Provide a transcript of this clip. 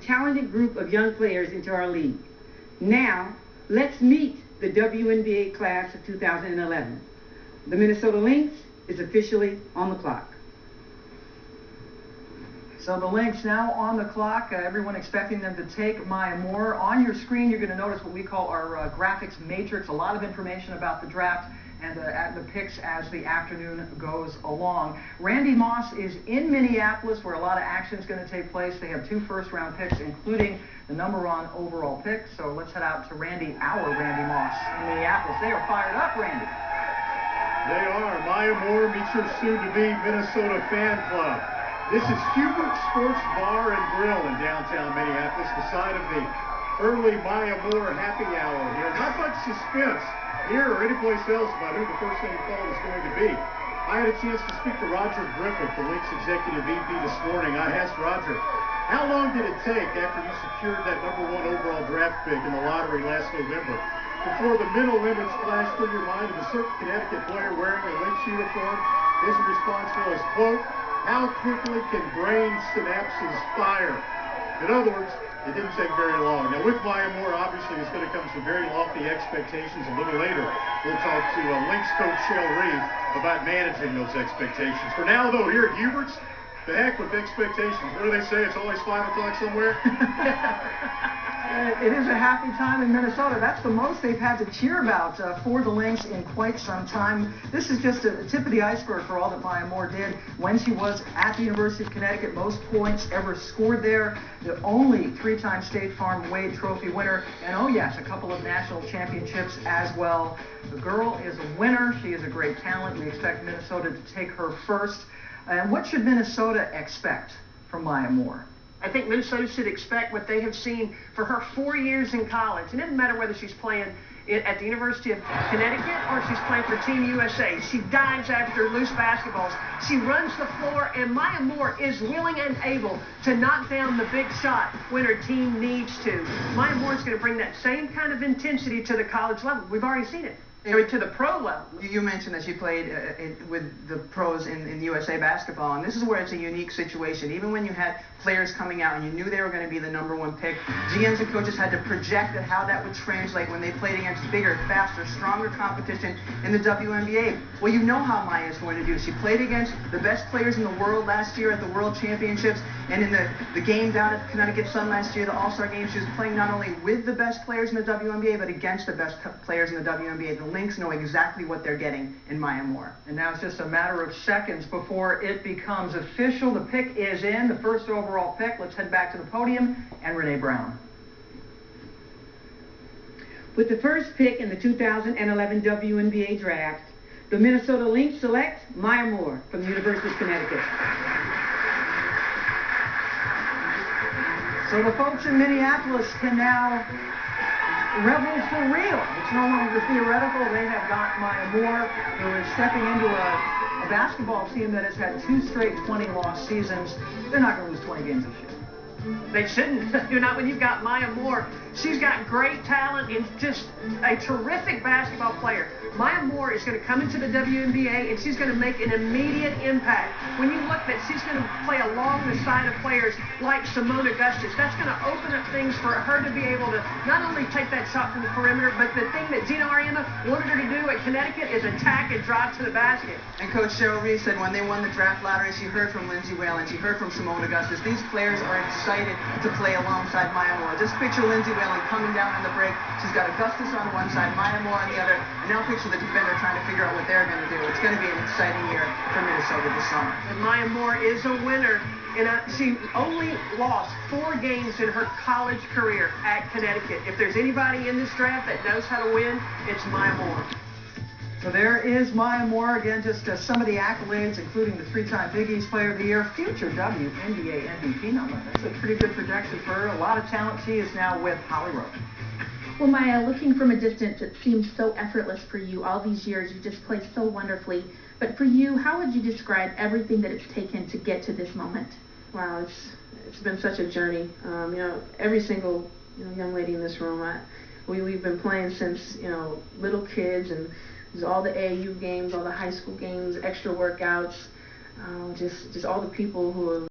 Talented group of young players into our league. Now, let's meet the WNBA class of 2011. The Minnesota Lynx is officially on the clock. So the Lynx now on the clock, everyone expecting them to take Maya Moore. On your screen, you're going to notice what we call our graphics matrix, a lot of information about the draft and the picks as the afternoon goes along. Randy Moss is in Minneapolis, where a lot of action is going to take place. They have 2 first-round picks, including the #1 overall pick. So let's head out to Randy Moss in Minneapolis. They are fired up, Randy. They are. Maya Moore meets her soon-to-be Minnesota fan club. This is Hubert Sports Bar and Grill in downtown Minneapolis, the site of the early Maya Moore happy hour here. Not much suspense here or anyplace else about who the first thing called is going to be. I had a chance to speak to Roger Griffith, the Lynx executive VP, this morning. I asked Roger, how long did it take after you secured that #1 overall draft pick in the lottery last November before the mental image flashed through your mind of a certain Connecticut player wearing a Lynx uniform? His response was, quote, "How quickly can brain synapses fire?" In other words, it didn't take very long. Now, with Maya Moore, obviously, there's going to come some very lofty expectations. A little later, we'll talk to Lynx coach Shell Reeve about managing those expectations. For now, though, here at Hubert's, the heck with expectations. What do they say? It's always 5 o'clock somewhere? It is a happy time in Minnesota. That's the most they've had to cheer about for the Lynx in quite some time. This is just a tip of the iceberg for all that Maya Moore did when she was at the University of Connecticut. Most points ever scored there. The only 3-time State Farm Wade Trophy winner. And oh yes, a couple of national championships as well. The girl is a winner. She is a great talent. We expect Minnesota to take her first. And what should Minnesota expect from Maya Moore? I think Minnesota should expect what they have seen for her 4 years in college. And it doesn't matter whether she's playing at the University of Connecticut or she's playing for Team USA. She dives after loose basketballs. She runs the floor, and Maya Moore is willing and able to knock down the big shot when her team needs to. Maya Moore is going to bring that same kind of intensity to the college level. We've already seen it. To the pro level. You mentioned that she played with the pros in USA basketball, and this is where it's a unique situation. Even when you had players coming out and you knew they were going to be the #1 pick, GMs and coaches had to project at how that would translate when they played against bigger, faster, stronger competition in the WNBA. Well, you know how Maya is going to do. She played against the best players in the world last year at the World Championships, and in the game down at Connecticut Sun last year, the All-Star game, she was playing not only with the best players in the WNBA, but against the best players in the WNBA. The Lynx know exactly what they're getting in Maya Moore. And now it's just a matter of seconds before it becomes official. The pick is in, the first overall pick. Let's head back to the podium and Renee Brown. With the first pick in the 2011 WNBA draft, the Minnesota Lynx select Maya Moore from the University of Connecticut. So the folks in Minneapolis can now revel for real. It's no longer theoretical. They have got Maya Moore, who is stepping into a basketball team that has had 2 straight 20-loss seasons. They're not going to lose 20 games this year. They shouldn't. You're not when you've got Maya Moore. She's got great talent and just a terrific basketball player. Maya Moore is going to come into the WNBA and she's going to make an immediate impact. When you look that she's going to play along the side of players like Simone Augustus, that's going to open up things for her to be able to not only take that shot from the perimeter, but the thing that Gina Ariema wanted her to do at Connecticut is attack and drive to the basket. And Coach Cheryl Reeve said when they won the draft lottery, she heard from Lindsay Whalen, she heard from Simone Augustus. These players are excited to play alongside Maya Moore. Just picture Lindsay Whalen coming down on the break. She's got Augustus on one side, Maya Moore on the other, and now picture the defender trying to figure out what they're going to do. It's going to be an exciting year for Minnesota this summer. And Maya Moore is a winner, and she only lost 4 games in her college career at Connecticut. If there's anybody in this draft that knows how to win, it's Maya Moore. So there is Maya Moore. Again, just some of the accolades, including the 3-time Big East Player of the Year, future WNBA MVP. Now, that's a pretty good projection for her. A lot of talent. She is now with Holly Rowe. Well, Maya, looking from a distance, it seems so effortless for you. All these years, you just played so wonderfully. But for you, how would you describe everything that it's taken to get to this moment? Wow, it's been such a journey. Every single young lady in this room, we've been playing since little kids, and all the AAU games, all the high school games, extra workouts, just all the people who have